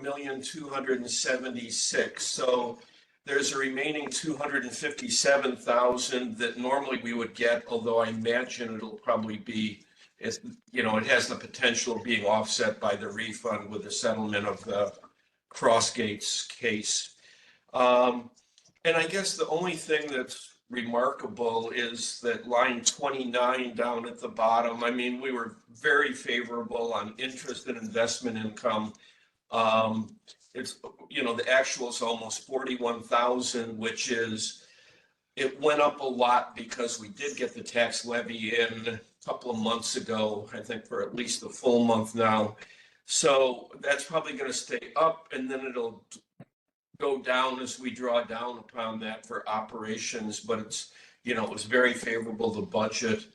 1,276,000. So there's a remaining 257,000 that normally we would get, although I imagine it'll probably be, it has the potential of being offset by the refund with the settlement of the Crossgates case. And I guess the only thing that's remarkable is that line 29 down at the bottom. I mean, we were very favorable on interest and investment income. It's, the actual is almost 41,000, which is, it went up a lot because we did get the tax levy in a couple of months ago, I think for at least a full month now. So that's probably going to stay up, and then it'll go down as we draw down upon that for operations. But it's, it was very favorable to budget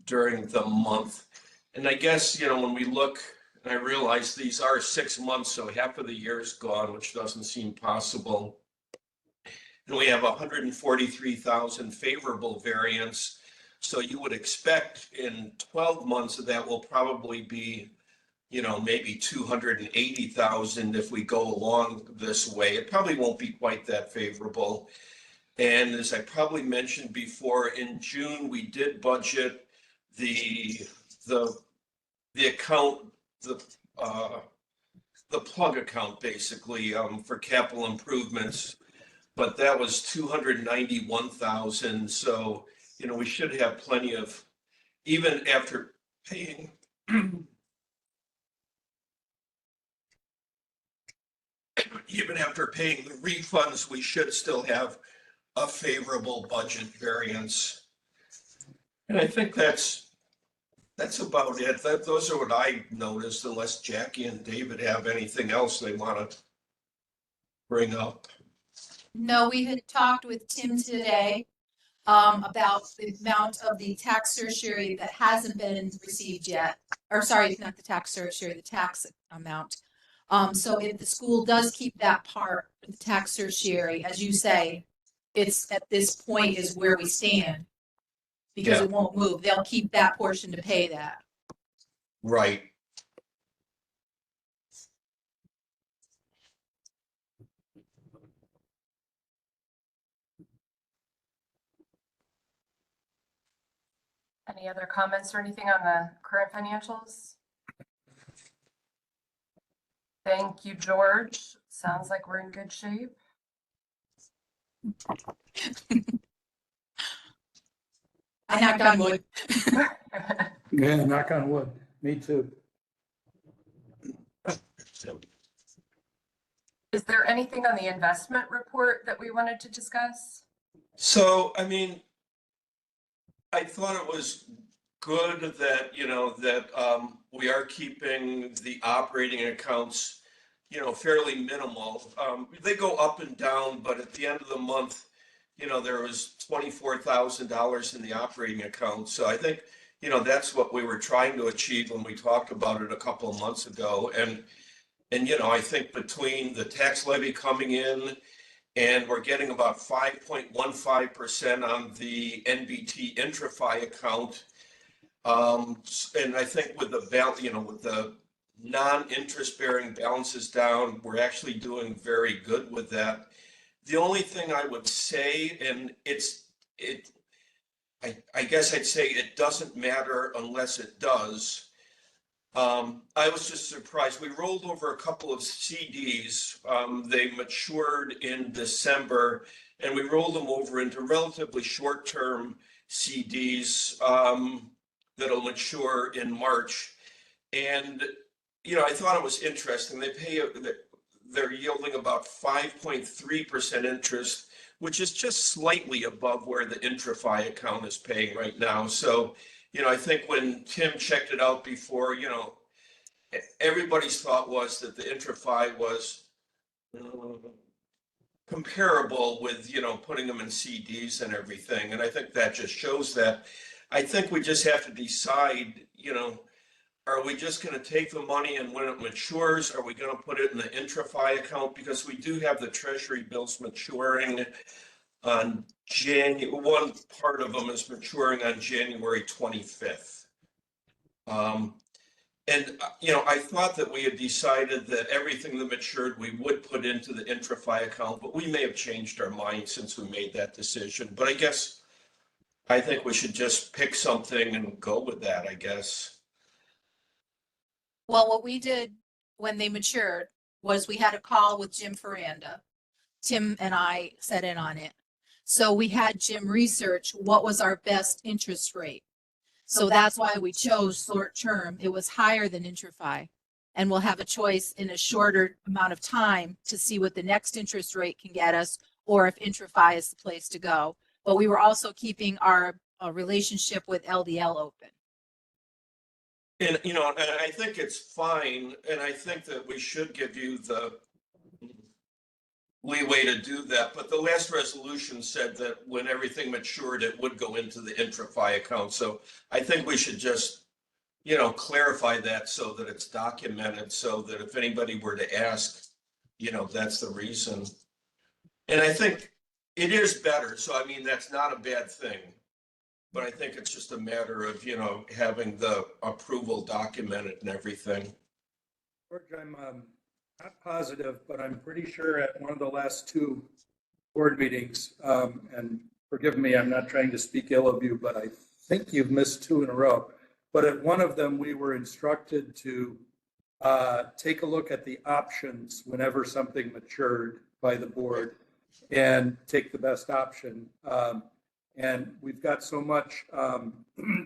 during the month. And I guess, when we look, and I realize these are 6 months, so half of the year is gone, which doesn't seem possible. And we have 143,000 favorable variance. So you would expect in 12 months that will probably be, maybe 280,000 if we go along this way. It probably won't be quite that favorable. And as I probably mentioned before, in June, we did budget the account, the plug account basically for capital improvements, but that was 291,000. So, we should have plenty of, even after paying even after paying the refunds, we should still have a favorable budget variance. And I think that's about it. Those are what I noticed, unless Jackie and David have anything else they want to bring up. No, we had talked with Tim today about the amount of the tax certiorari that hasn't been received yet. Or sorry, not the tax certiorari, the tax amount. So if the school does keep that part, the tax certiorari, as you say, it's at this point is where we stand. Because it won't move. They'll keep that portion to pay that. Right. Any other comments or anything on the current financials? Thank you, George. Sounds like we're in good shape. I knocked on wood. Yeah, knock on wood. Me too. Is there anything on the investment report that we wanted to discuss? So, I mean, I thought it was good that, we are keeping the operating accounts, fairly minimal. They go up and down, but at the end of the month, there was $24,000 in the operating account. So I think, that's what we were trying to achieve when we talked about it a couple of months ago. And I think between the tax levy coming in and we're getting about 5.15% on the NBT IntraFi account. And I think with the with the non-interest bearing balances down, we're actually doing very good with that. The only thing I would say, and I guess I'd say it doesn't matter unless it does. I was just surprised. We rolled over a couple of CDs. They matured in December, and we rolled them over into relatively short-term CDs that'll mature in March. And, I thought it was interesting. They're yielding about 5.3% interest, which is just slightly above where the IntraFi account is paying right now. So, I think when Tim checked it out before, everybody's thought was that the IntraFi was comparable with, putting them in CDs and everything. And I think that just shows that. I think we just have to decide, are we just going to take the money and when it matures, are we going to put it in the IntraFi account? Because we do have the treasury bills maturing on one part of them is maturing on January 25th. And, I thought that we had decided that everything that matured, we would put into the IntraFi account, but we may have changed our mind since we made that decision. But I think we should just pick something and go with that, I guess. Well, what we did when they matured was we had a call with Jim Ferranda. Tim and I sat in on it. So we had Jim research what was our best interest rate. So that's why we chose short term. It was higher than IntraFi. And we'll have a choice in a shorter amount of time to see what the next interest rate can get us, or if IntraFi is the place to go. But we were also keeping our relationship with LDL open. And, and I think it's fine, and I think that we should give you the leeway to do that, but the last resolution said that when everything matured, it would go into the IntraFi account. So I think we should just, clarify that so that it's documented, so that if anybody were to ask, that's the reason. And I think it is better. So, I mean, that's not a bad thing. But I think it's just a matter of, having the approval documented and everything. George, I'm not positive, but I'm pretty sure at one of the last two board meetings, and forgive me, I'm not trying to speak ill of you, but I think you've missed two in a row. But at one of them, we were instructed to take a look at the options whenever something matured by the board and take the best option. And we've got so much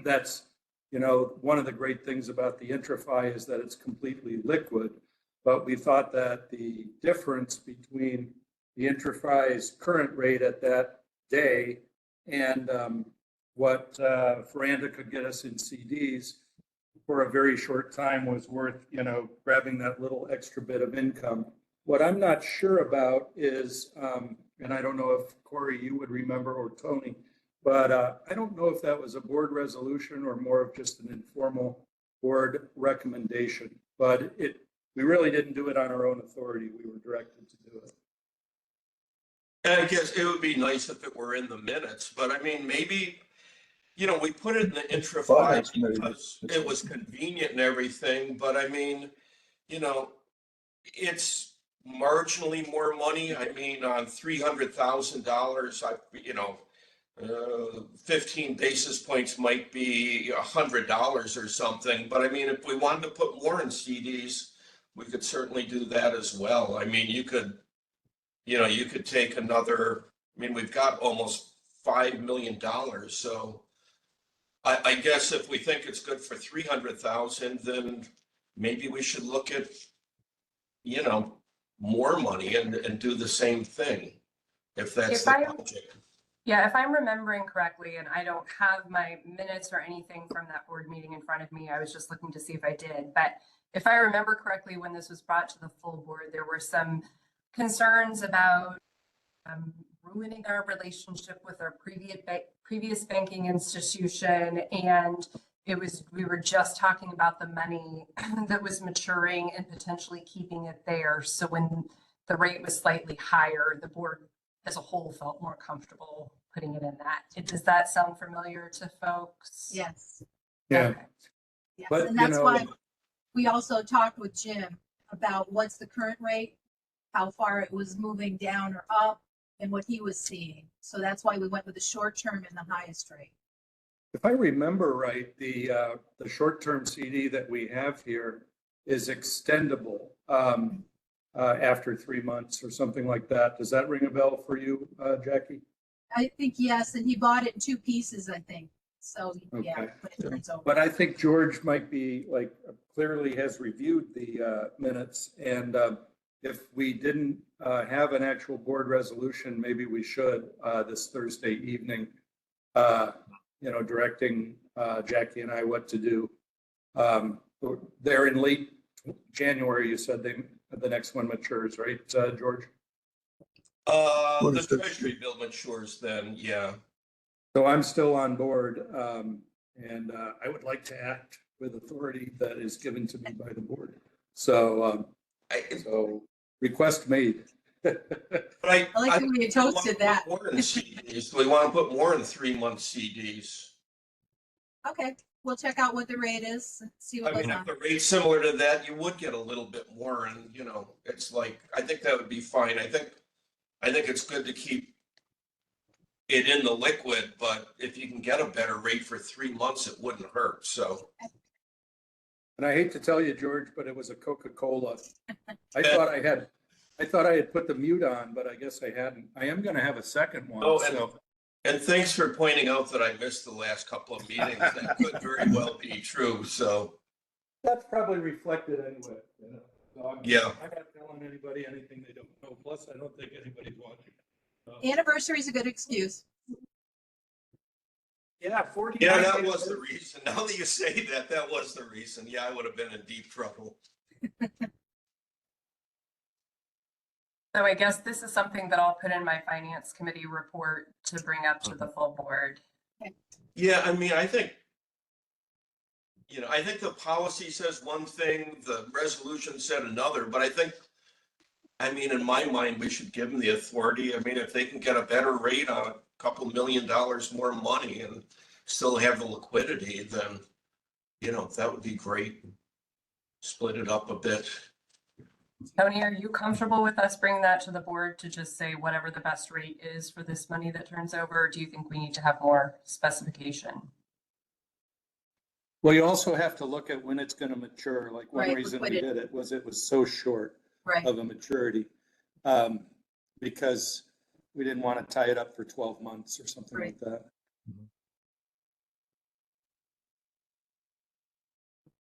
that's, one of the great things about the IntraFi is that it's completely liquid. But we thought that the difference between the IntraFi's current rate at that day and what Ferranda could get us in CDs for a very short time was worth, grabbing that little extra bit of income. What I'm not sure about is, and I don't know if Corey, you would remember, or Tony, but I don't know if that was a board resolution or more of just an informal board recommendation. But we really didn't do it on our own authority. We were directed to do it. And I guess it would be nice if it were in the minutes, but I mean, maybe, we put it in the IntraFi because it was convenient and everything, but I mean, it's marginally more money. I mean, on $300,000, 15 basis points might be $100 or something. But I mean, if we wanted to put more in CDs, we could certainly do that as well. I mean, you could take another, we've got almost $5 million. So I guess if we think it's good for 300,000, then maybe we should look at, more money and do the same thing, if that's the logic. Yeah, if I'm remembering correctly, and I don't have my minutes or anything from that board meeting in front of me, I was just looking to see if I did. But if I remember correctly, when this was brought to the full board, there were some concerns about ruining our relationship with our previous banking institution. And we were just talking about the money that was maturing and potentially keeping it there. So when the rate was slightly higher, the board as a whole felt more comfortable putting it in that. Does that sound familiar to folks? Yes. Yeah. Okay. Yes. But, And that's why we also talked with Jim about what's the current rate, how far it was moving down or up, and what he was seeing. So that's why we went with the short term and the highest rate. If I remember right, the short-term CD that we have here is extendable after 3 months or something like that. Does that ring a bell for you, Jackie? I think yes, and he bought it in two pieces, I think. So yeah, Okay. but it turns over. But I think George might be clearly has reviewed the minutes, and if we didn't have an actual board resolution, maybe we should this Thursday evening, directing Jackie and I what to do. They're in late January, you said the next one matures, right, George? The treasury bill matures then, yeah. So I'm still on board, and I would like to act with authority that is given to me by the board. So, so request made. But I like the way you toasted that. More in CDs. Do we want to put more in 3-month CDs? Okay, we'll check out what the rate is, see I what goes mean, on. if the rate's similar to that, you would get a little bit more and, it's like, I think that would be fine. I think it's good to keep it in the liquid, but if you can get a better rate for 3 months, it wouldn't hurt. So, And I hate to tell you, George, but it was a Coca-Cola. I thought I had put the mute on, but I guess I hadn't. I am gonna have a second one, Oh, so. and thanks for pointing out that I missed the last couple of meetings. That could very well be true. So, That's probably reflected anyway, So Yeah. I'm not telling anybody anything they don't know. Plus, I don't think anybody's watching. Anniversary is a good excuse. Yeah, 40. yeah, that was the reason. Now that you say that, that was the reason. Yeah, I would have been in deep trouble. So I guess this is something that I'll put in my finance committee report to bring up to the full board. Yeah, I mean, I think the policy says one thing, the resolution said another, but I mean, in my mind, we should give them the authority. I mean, if they can get a better rate on a couple $1 million more money and still have the liquidity, then, that would be great. Split it up a bit. Tony, are you comfortable with us bringing that to the board to just say whatever the best rate is for this money that turns over? Or do you think we need to have more specification? Well, you also have to look at when it's going to mature. Like one Right, reason we liquidity. did it was so short Right. of a maturity. Because we didn't want to tie it up for 12 months or something like that.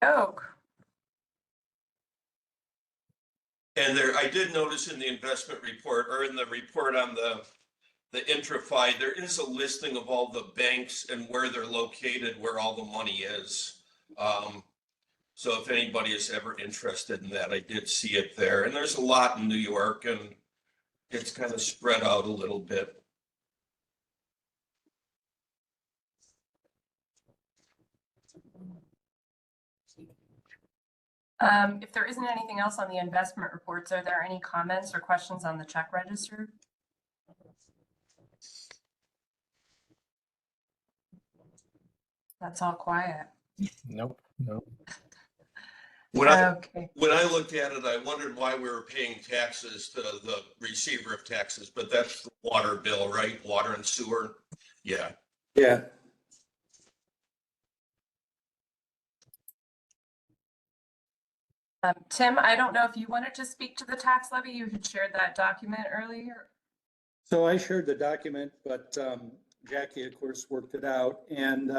Oh, And I did notice in the investment report or in the report on the IntraFi, there is a listing of all the banks and where they're located, where all the money is. So if anybody is ever interested in that, I did see it there. And there's a lot in New York and it's kind of spread out a little bit. if there isn't anything else on the investment reports, are there any comments or questions on the check register? That's all quiet. Nope. When I looked at it, I wondered why we were paying taxes to the receiver of taxes, but that's the water bill, right? Water and sewer. Yeah. Yeah. Tim, I don't know if you wanted to speak to the tax levy. You had shared that document earlier. So I shared the document, but Jackie, of course, worked it out. And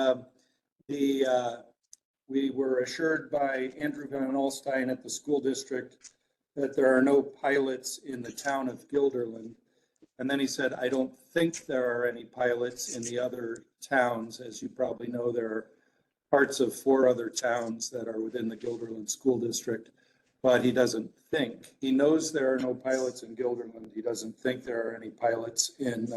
we were assured by Andrew Van Alstyne at the school district that there are no pilots in the town of Guilderland. And then he said, I don't think there are any pilots in the other towns. As you probably know, there are parts of 4 other towns that are within the Guilderland School District, but he doesn't think. He knows there are no pilots in Guilderland. He doesn't think there are any pilots in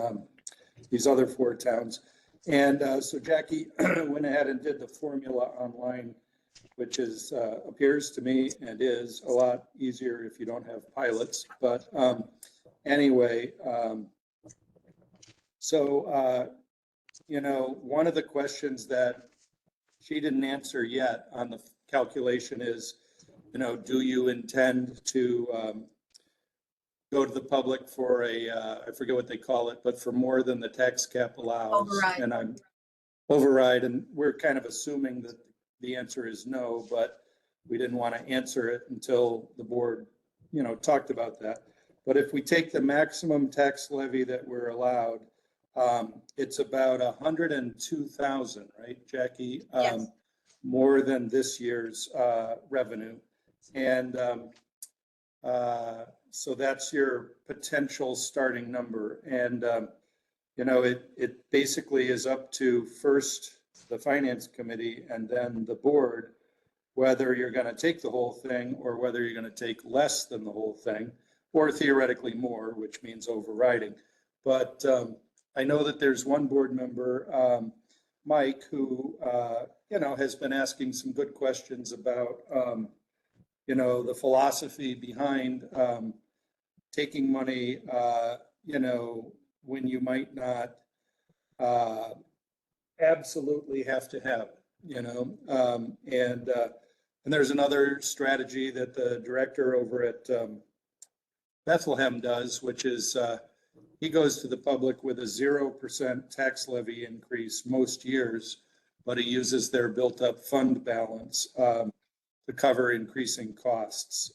these other 4 towns. And so Jackie went ahead and did the formula online, which is appears to me and is a lot easier if you don't have pilots. But anyway, one of the questions that she didn't answer yet on the calculation is, do you intend to go to the public for I forget what they call it, but for more than the tax cap allows? Override. And I'm override, and we're kind of assuming that the answer is no, but we didn't want to answer it until the board, talked about that. But if we take the maximum tax levy that we're allowed, it's about 102,000, right, Jackie? Yes. More than this year's revenue. And so that's your potential starting number. And, it basically is up to first the finance committee and then the board, whether you're going to take the whole thing or whether you're going to take less than the whole thing, or theoretically more, which means overriding. But I know that there's one board member, Mike, who, has been asking some good questions about, the philosophy behind taking money, when you might not absolutely have to have it. you know, and there's another strategy that the director over at Bethlehem does, which is he goes to the public with a 0% tax levy increase most years, but he uses their built up fund balance to cover increasing costs.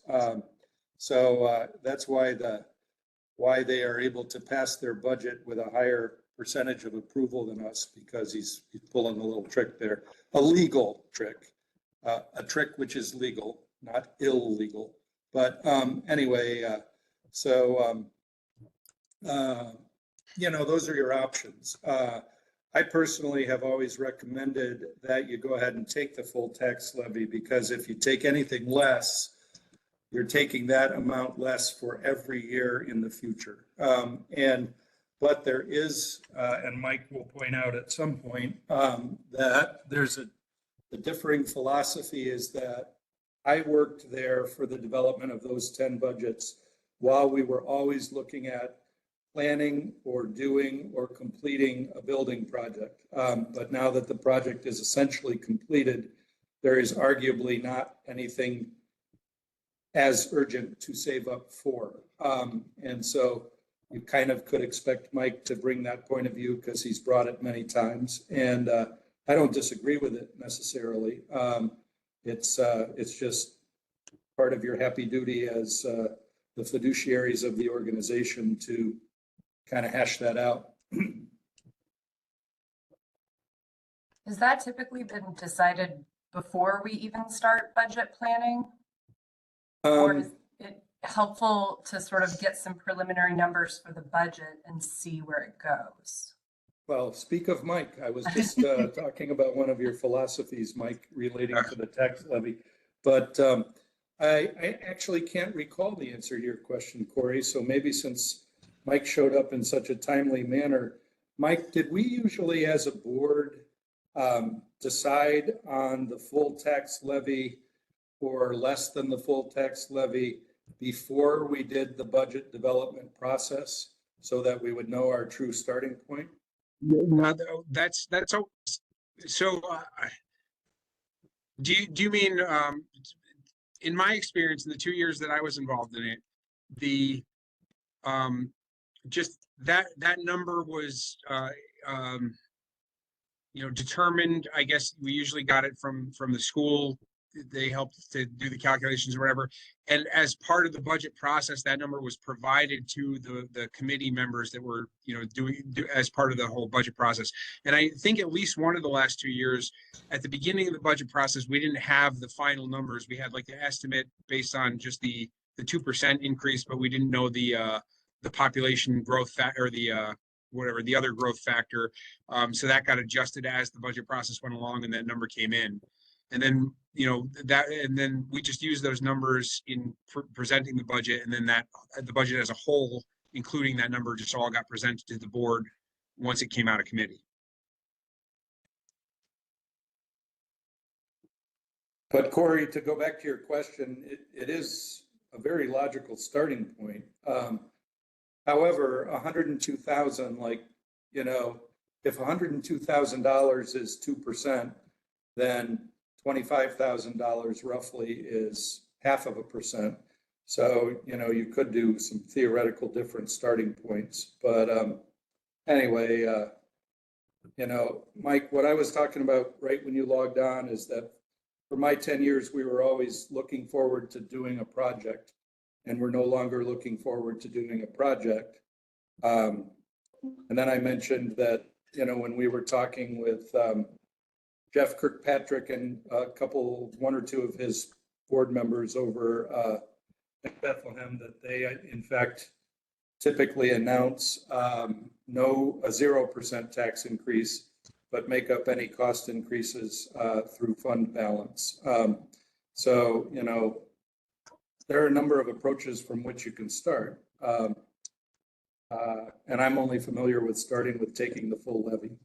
So that's why they are able to pass their budget with a higher percentage of approval than us, because he's pulling a little trick there, a legal trick, a trick which is legal, not illegal. But anyway, you know, those are your options. I personally have always recommended that you go ahead and take the full tax levy, because if you take anything less, you're taking that amount less for every year in the future. But there is, and Mike will point out at some point, that there's the differing philosophy is that I worked there for the development of those 10 budgets while we were always looking at planning or doing or completing a building project. But now that the project is essentially completed, there is arguably not anything as urgent to save up for. And so you kind of could expect Mike to bring that point of view, because he's brought it many times. And I don't disagree with it necessarily. It's just part of your happy duty as the fiduciaries of the organization to kind of hash that out. Has that typically been decided before we even start budget planning? Or is it helpful to sort of get some preliminary numbers for the budget and see where it goes? Well, speak of Mike, I was just talking about one of your philosophies, Mike, relating to the tax levy. But I actually can't recall the answer to your question, Corey. So maybe since Mike showed up in such a timely manner, Mike, did we usually as a board decide on the full tax levy or less than the full tax levy before we did the budget development process, so that we would know our true starting point? No, that's so. Do you mean in my experience in the 2 years that I was involved in it, the just that number was you know, determined. I guess we usually got it from the school. They helped to do the calculations or whatever. And as part of the budget process, that number was provided to the committee members that were, you know, doing as part of the whole budget process. And I think at least one of the last 2 years, at the beginning of the budget process, we didn't have the final numbers. We had like the estimate based on just the 2% increase, but we didn't know the population growth factor, or the whatever the other growth factor. So that got adjusted as the budget process went along, and that number came in. And then, you know, and then we just use those numbers in presenting the budget, and then that the budget as a whole, including that number, just all got presented to the board once it came out of committee. But Corey, to go back to your question, it is a very logical starting point. However, 102,000, like, you know, if $102,000 is 2%, then $25,000 roughly is 0.5%. So, you know, you could do some theoretical different starting points. But anyway, you know, Mike, what I was talking about right when you logged on is that for my 10 years, we were always looking forward to doing a project, and we're no longer looking forward to doing a project. And then I mentioned that, you know, when we were talking with Jeff Kirkpatrick and one or two of his board members over at Bethlehem, that they, in fact, typically announce a 0% tax increase, but make up any cost increases through fund balance. So, you know, there are a number of approaches from which you can start. And I'm only familiar with starting with taking the full levy.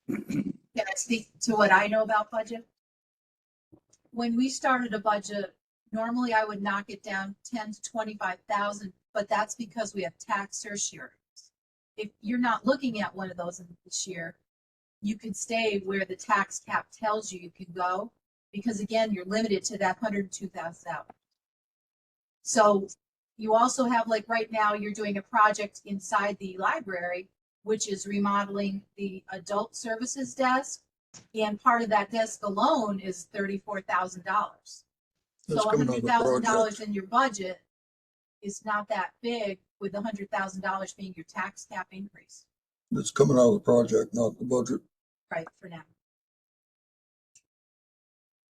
Can I speak to what I know about budget? When we started a budget, normally I would knock it down 10 to 25,000, but that's because we have tax surcharges. If you're not looking at one of those this year, you could stay where the tax cap tells you can go, because again, you're limited to that $102,000. So you also have, like right now, you're doing a project inside the library, which is remodeling the adult services desk. And part of that desk alone is $34,000. That's So coming out of the $100,000 project. in your budget is not that big, with $100,000 being your tax cap increase, It's coming out of the project, not the budget. right, for now.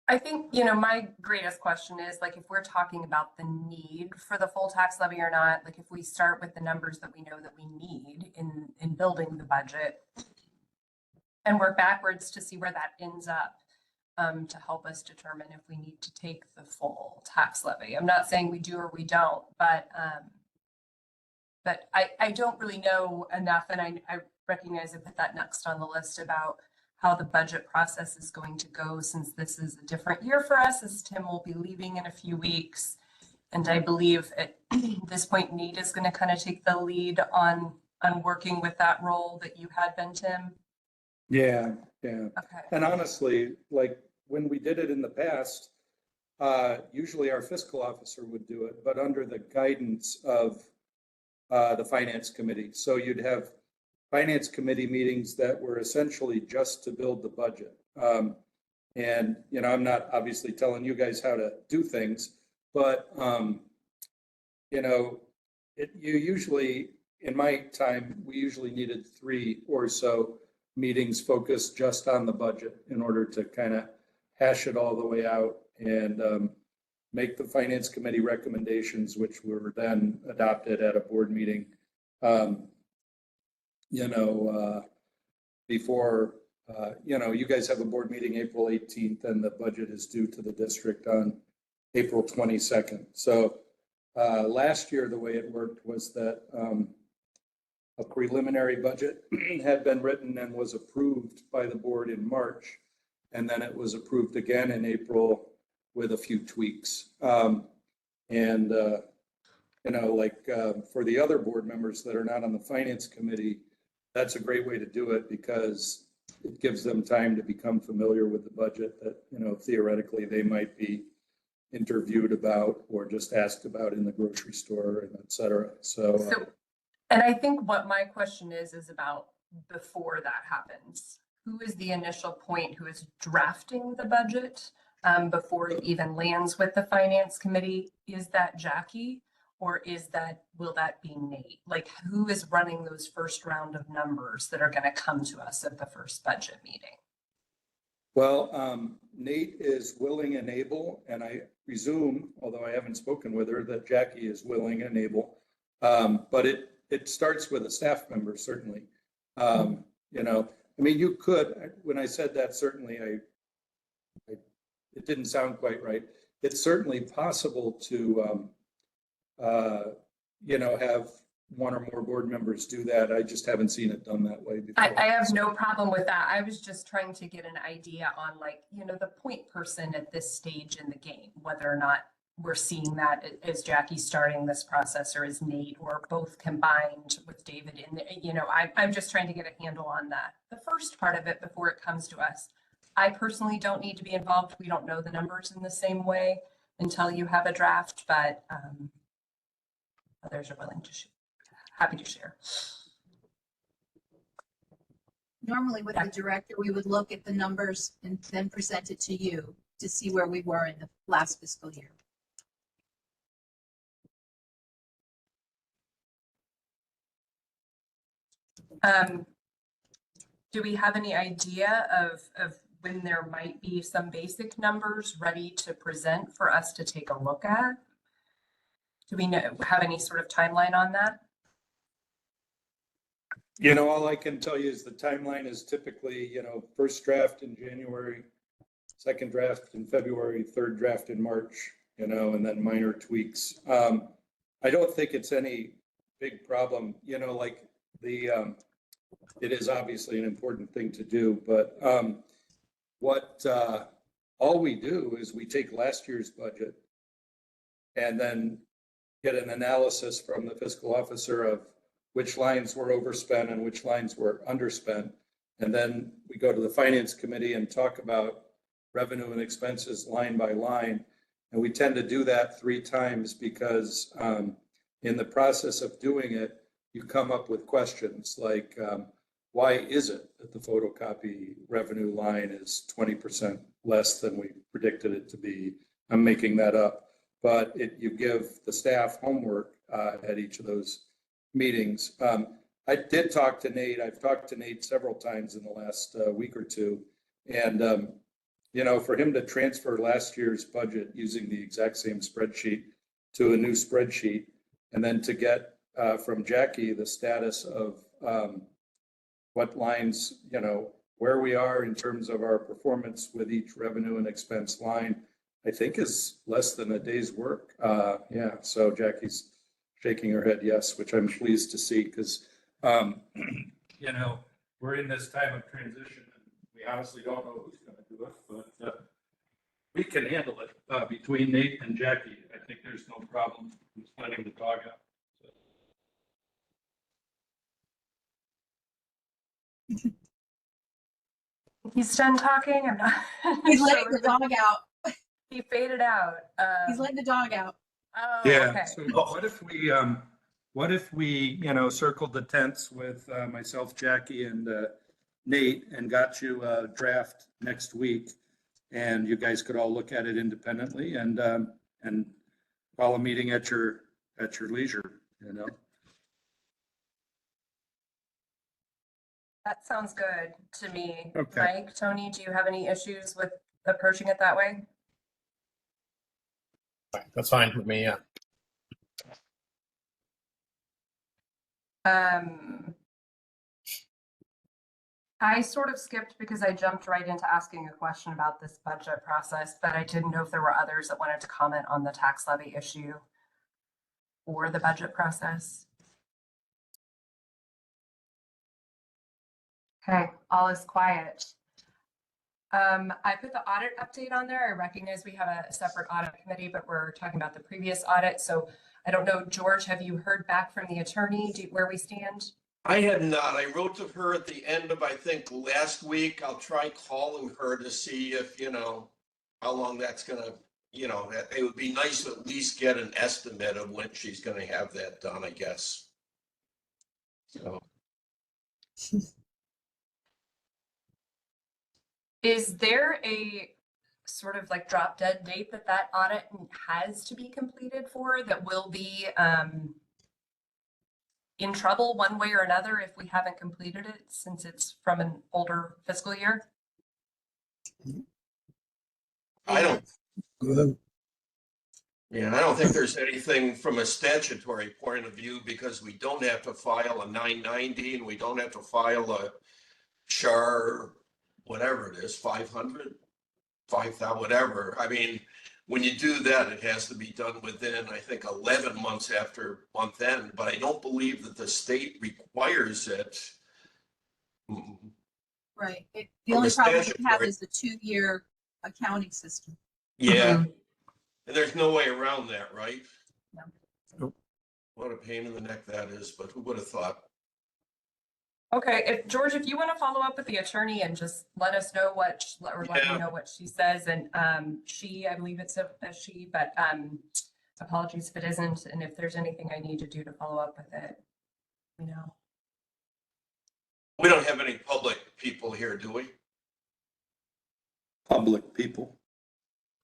I think, you know, my greatest question is like, if we're talking about the need for the full tax levy or not, like if we start with the numbers that we know that we need in building the budget and work backwards to see where that ends up, to help us determine if we need to take the full tax levy. I'm not saying we do or we don't, but I don't really know enough, and I recognize I put that next on the list about how the budget process is going to go, since this is a different year for us, as Tim will be leaving in a few weeks. And I believe at this point, Nate is going to kind of take the lead on working with that role that you had been, Tim. Yeah. Okay. And honestly, like when we did it in the past, usually our fiscal officer would do it, but under the guidance of the finance committee. So you'd have finance committee meetings that were essentially just to build the budget. And, you know, I'm not obviously telling you guys how to do things, but, you know, you usually, in my time, we usually needed 3 or so meetings focused just on the budget in order to kind of hash it all the way out and make the finance committee recommendations, which were then adopted at a board meeting. You know, before, you know, you guys have a board meeting April 18th and the budget is due to the district on April 22nd. So last year, the way it worked was that a preliminary budget had been written and was approved by the board in March. And then it was approved again in April with a few tweaks. You know, like for the other board members that are not on the finance committee, that's a great way to do it because it gives them time to become familiar with the budget that, you know, theoretically they might be interviewed about or just asked about in the grocery store and et cetera. So And I think what my question is about before that happens, who is the initial point who is drafting the budget before it even lands with the finance committee? Is that Jackie, or will that be Nate? Like, who is running those first round of numbers that are going to come to us at the first budget meeting? well, Nate is willing and able, and I presume, although I haven't spoken with her, that Jackie is willing and able. But it starts with a staff member, certainly. You know, I mean, you could, when I said that, certainly it didn't sound quite right. It's certainly possible to, you know, have one or more board members do that. I just haven't seen it done that way before. I have no problem with that. I was just trying to get an idea on, like, you know, the point person at this stage in the game, whether or not we're seeing that as Jackie starting this process, or as Nate, or both combined with David. And, you know, I'm just trying to get a handle on that. The first part of it before it comes to us. I personally don't need to be involved. We don't know the numbers in the same way until you have a draft, but others are willing to happy to share. Normally with the director, we would look at the numbers and then present it to you to see where we were in the last fiscal year. Do we have any idea of when there might be some basic numbers ready to present for us to take a look at? Do we have any sort of timeline on that? You know, all I can tell you is the timeline is typically, you know, first draft in January, second draft in February, third draft in March, you know, and then minor tweaks. I don't think it's any big problem, you know, like it is obviously an important thing to do, but all we do is we take last year's budget and then get an analysis from the fiscal officer of which lines were overspent and which lines were underspent. And then we go to the finance committee and talk about revenue and expenses line by line. And we tend to do that 3 times because in the process of doing it, you come up with questions like, why is it that the photocopy revenue line is 20% less than we predicted it to be? I'm making that up, but you give the staff homework at each of those meetings. I did talk to Nate. I've talked to Nate several times in the last week or two. And, for him to transfer last year's budget using the exact same spreadsheet to a new spreadsheet, and then to get from Jackie the status of what lines, where we are in terms of our performance with each revenue and expense line, I think is less than a day's work. Yeah, so Jackie's shaking her head yes, which I'm pleased to see because, we're in this time of transition and we honestly don't know who's going to do it, but we can handle it between Nate and Jackie. I think there's no problem with letting the dog out. He's done talking. I'm not. He's sure. letting the dog out. He faded out. He's letting the dog out. Oh, Yeah. okay. So what if we, circled the tents with myself, Jackie, and Nate, and got you a draft next week, and you guys could all look at it independently and call a meeting at your leisure. That sounds good to me. Okay. Mike, Tony, do you have any issues with approaching it that way? That's fine with me, yeah. I sort of skipped because I jumped right into asking a question about this budget process, but I didn't know if there were others that wanted to comment on the tax levy issue or the budget process. Okay, all is quiet. I put the audit update on there. I recognize we have a separate audit committee, but we're talking about the previous audit. So I don't know, George, have you heard back from the attorney where we stand? I had not. I wrote to her at the end of, I think, last week. I'll try calling her to see if, how long that's gonna, it would be nice to at least get an estimate of when she's gonna have that done, I guess. So. Is there a sort of like drop dead date that audit has to be completed for that will be in trouble one way or another if we haven't completed it since it's from an older fiscal year? I don't Go ahead. Yeah, I don't think there's anything from a statutory point of view because we don't have to file a 990 and we don't have to file a char, whatever it is, 500, 5,000, whatever. I mean, when you do that, it has to be done within, I think, 11 months after month end, but I don't believe that the state requires it. Right. The From only a problem we have statutory- is the 2-year accounting system. Yeah, and there's no way around that, right? No. Nope. What a pain in the neck that is, but who would have thought? Okay, George, if you want to follow up with the attorney and just let us know let Yeah. me know what she says, and I believe it's a she, but apologies if it isn't, and if there's anything I need to do to follow up with it, We don't have any public people here, do we? Public people.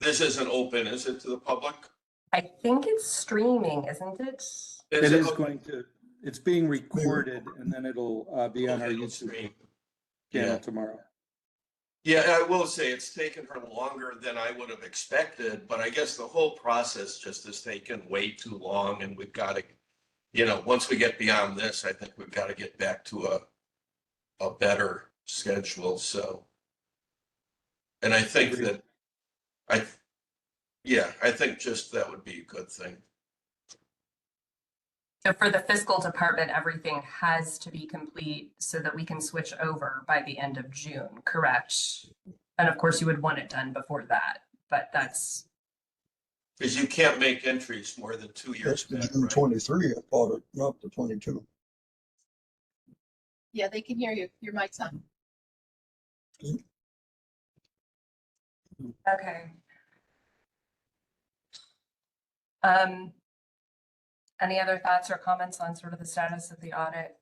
This isn't open, is it, to the public? I think it's streaming, isn't it? It is it's being recorded and then it'll be on our Okay, it'll YouTube stream. channel Yeah. tomorrow. Yeah, I will say it's taken her longer than I would have expected, but I guess the whole process just has taken way too long and we've got to, once we get beyond this, I think we've got to get back to a better schedule, so. And I think that, I think just that would be a good thing. So for the fiscal department, everything has to be complete so that we can switch over by the end of June, correct? And of course, you would want it done before that, but that's. Because you can't make entries more than 2 years That's back, June right? 23, I thought it, not the 22. Yeah, they can hear you. Your mic's on. Okay. Any other thoughts or comments on sort of the status of the audit?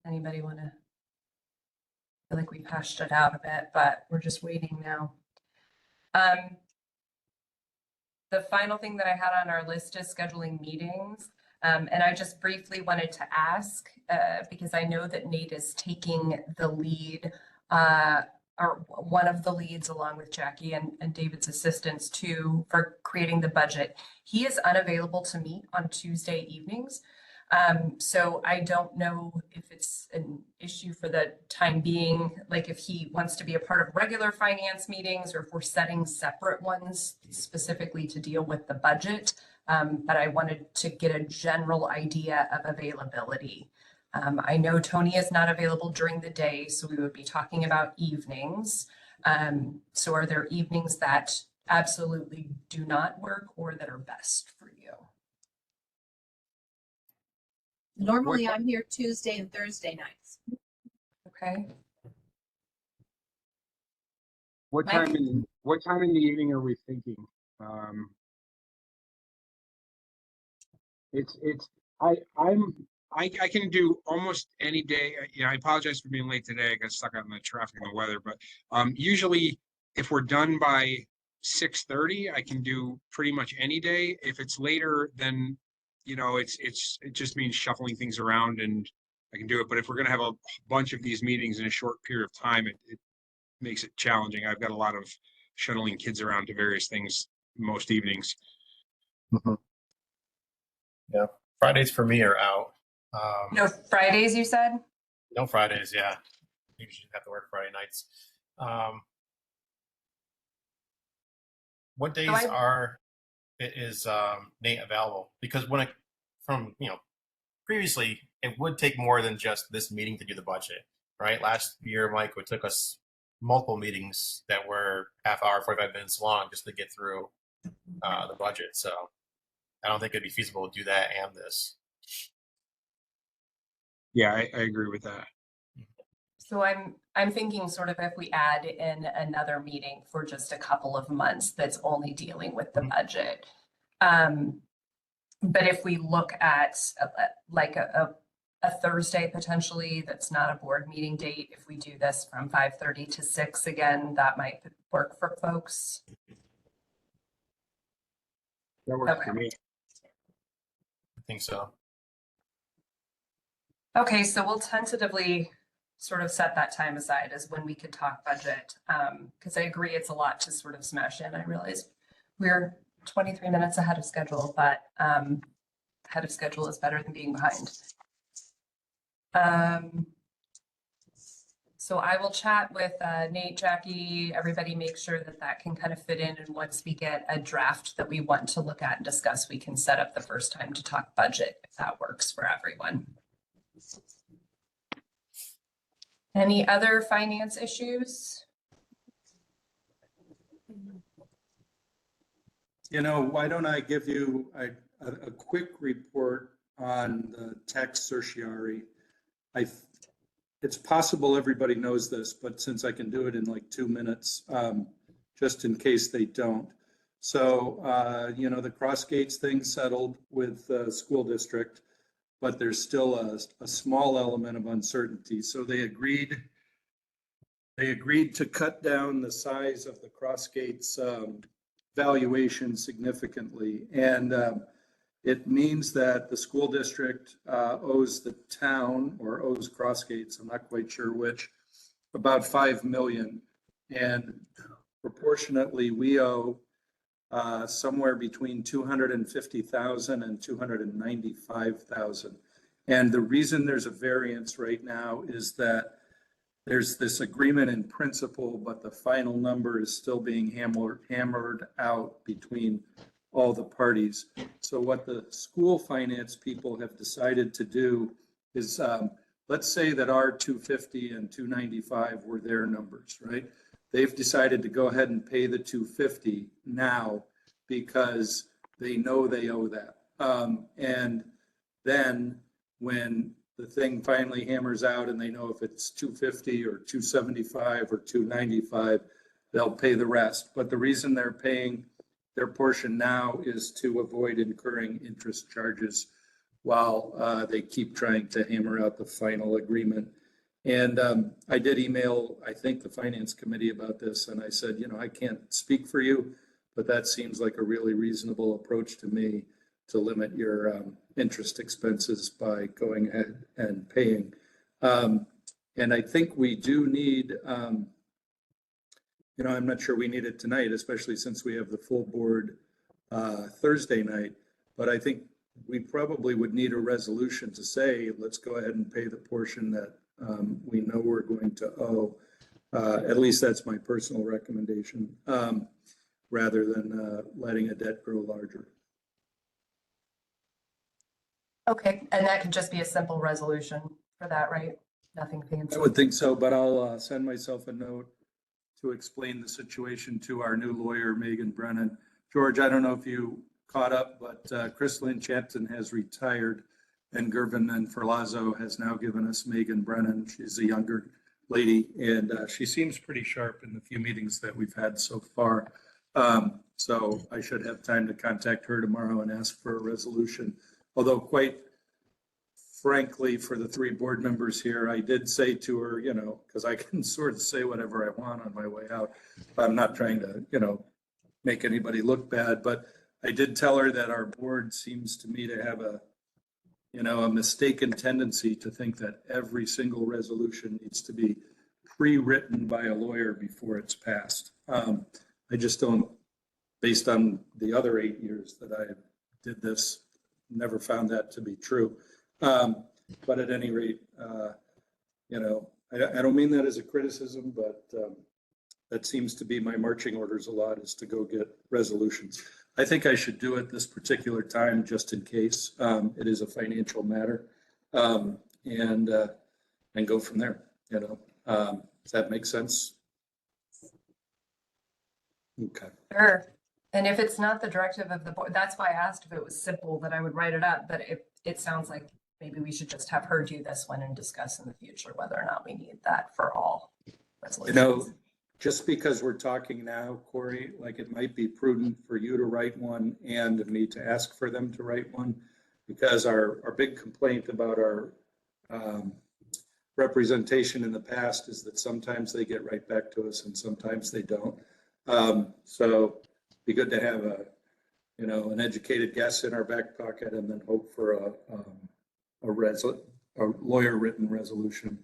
Anybody want to? I feel like we hashed it out a bit, but we're just waiting now. The final thing that I had on our list is scheduling meetings. And I just briefly wanted to ask, because I know that Nate is taking the lead, or one of the leads along with Jackie and David's assistants too, for creating the budget. He is unavailable to meet on Tuesday evenings. So I don't know if it's an issue for the time being, like if he wants to be a part of regular finance meetings or if we're setting separate ones specifically to deal with the budget. But I wanted to get a general idea of availability. I know Tony is not available during the day, so we would be talking about evenings. So are there evenings that absolutely do not work or that are best for you? Normally I'm here Tuesday and Thursday nights. Okay. What Mike? time in the evening are we thinking? I can do almost any day. You know, I apologize for being late today. I got stuck out in the traffic and the weather, but usually if we're done by 6:30, I can do pretty much any day. If it's later, then you know, it just means shuffling things around and I can do it. But if we're gonna have a bunch of these meetings in a short period of time, it makes it challenging. I've got a lot of shuttling kids around to various things most evenings. Yeah, Fridays for me are out. No Fridays, you said? No Fridays, yeah. Usually have to work Friday nights. What days is Nate available? Because previously, it would take more than just this meeting to do the budget, right? Last year, Mike, it took us multiple meetings that were half hour, 45 minutes long just to get through the budget. So I don't think it'd be feasible to do that and this. Yeah, I agree with that. So I'm thinking sort of if we add in another meeting for just a couple of months that's only dealing with the budget. But if we look at like a Thursday potentially, that's not a board meeting date, if we do this from 5:30 to 6 again, that might work for folks. That works Okay. for me. I think so. Okay, so we'll tentatively sort of set that time aside as when we could talk budget. Because I agree it's a lot to sort of smash in. I realize we're 23 minutes ahead of schedule, but ahead of schedule is better than being behind. So I will chat with Nate, Jackie, everybody, make sure that that can kind of fit in. And once we get a draft that we want to look at and discuss, we can set up the first time to talk budget if that works for everyone. Any other finance issues? You know, why don't I give you a quick report on the tax certiorari? It's possible everybody knows this, but since I can do it in like 2 minutes, just in case they don't. So, you know, the Crossgates thing settled with the school district, but there's still a small element of uncertainty. So they agreed to cut down the size of the Crossgates valuation significantly. And it means that the school district owes the town, or owes Crossgates, I'm not quite sure which, about $5 million. And proportionately, we owe somewhere between $250,000 and $295,000. And the reason there's a variance right now is that there's this agreement in principle, but the final number is still being hammered out between all the parties. So what the school finance people have decided to do is, let's say that our 250 and 295 were their numbers, right? They've decided to go ahead and pay the 250 now because they know they owe that. And then when the thing finally hammers out and they know if it's 250 or 275 or 295, they'll pay the rest. But the reason they're paying their portion now is to avoid incurring interest charges while they keep trying to hammer out the final agreement. And I did email, I think, the finance committee about this, and I said, you know, I can't speak for you, but that seems like a really reasonable approach to me to limit your interest expenses by going ahead and paying. And I think we do need, you know, I'm not sure we need it tonight, especially since we have the full board Thursday night, but I think we probably would need a resolution to say, let's go ahead and pay the portion that we know we're going to owe. At least that's my personal recommendation, rather than letting a debt grow larger. Okay, and that could just be a simple resolution for that, right? Nothing fancy. I would think so, but I'll send myself a note to explain the situation to our new lawyer, Megan Brennan. George, I don't know if you caught up, but Chris Lynch Hampton has retired, and Gervin and Ferlazzo has now given us Megan Brennan. She's a younger lady, and she seems pretty sharp in the few meetings that we've had so far. So I should have time to contact her tomorrow and ask for a resolution. Although quite frankly, for the three board members here, I did say to her, you know, because I can sort of say whatever I want on my way out. I'm not trying to, you know, make anybody look bad, but I did tell her that our board seems to me to have a, you know, a mistaken tendency to think that every single resolution needs to be pre-written by a lawyer before it's passed. I just don't, based on the other 8 years that I did this, never found that to be true. But at any rate, you know, I don't mean that as a criticism, but that seems to be my marching orders a lot, is to go get resolutions. I think I should do it this particular time just in case. It is a financial matter, and go from there, you know. Does that make sense? Okay. Sure. And if it's not the directive of the board, that's why I asked if it was simple, that I would write it up, but it sounds like maybe we should just have her do this one and discuss in the future whether or not we need that for all You resolutions. know, just because we're talking now, Corey, like it might be prudent for you to write one and me to ask for them to write one, because our big complaint about our representation in the past is that sometimes they get right back to us and sometimes they don't. So it'd be good to have a, you know, an educated guess in our back pocket and then hope for a lawyer written resolution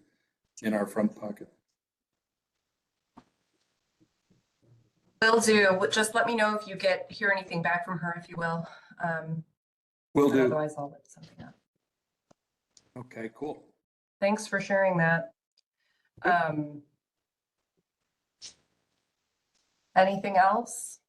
in our front pocket. Will do. Just let me know if you hear anything back from her, if you will. Will do. Otherwise, I'll look something up. Okay, cool. Thanks for sharing that. Anything else?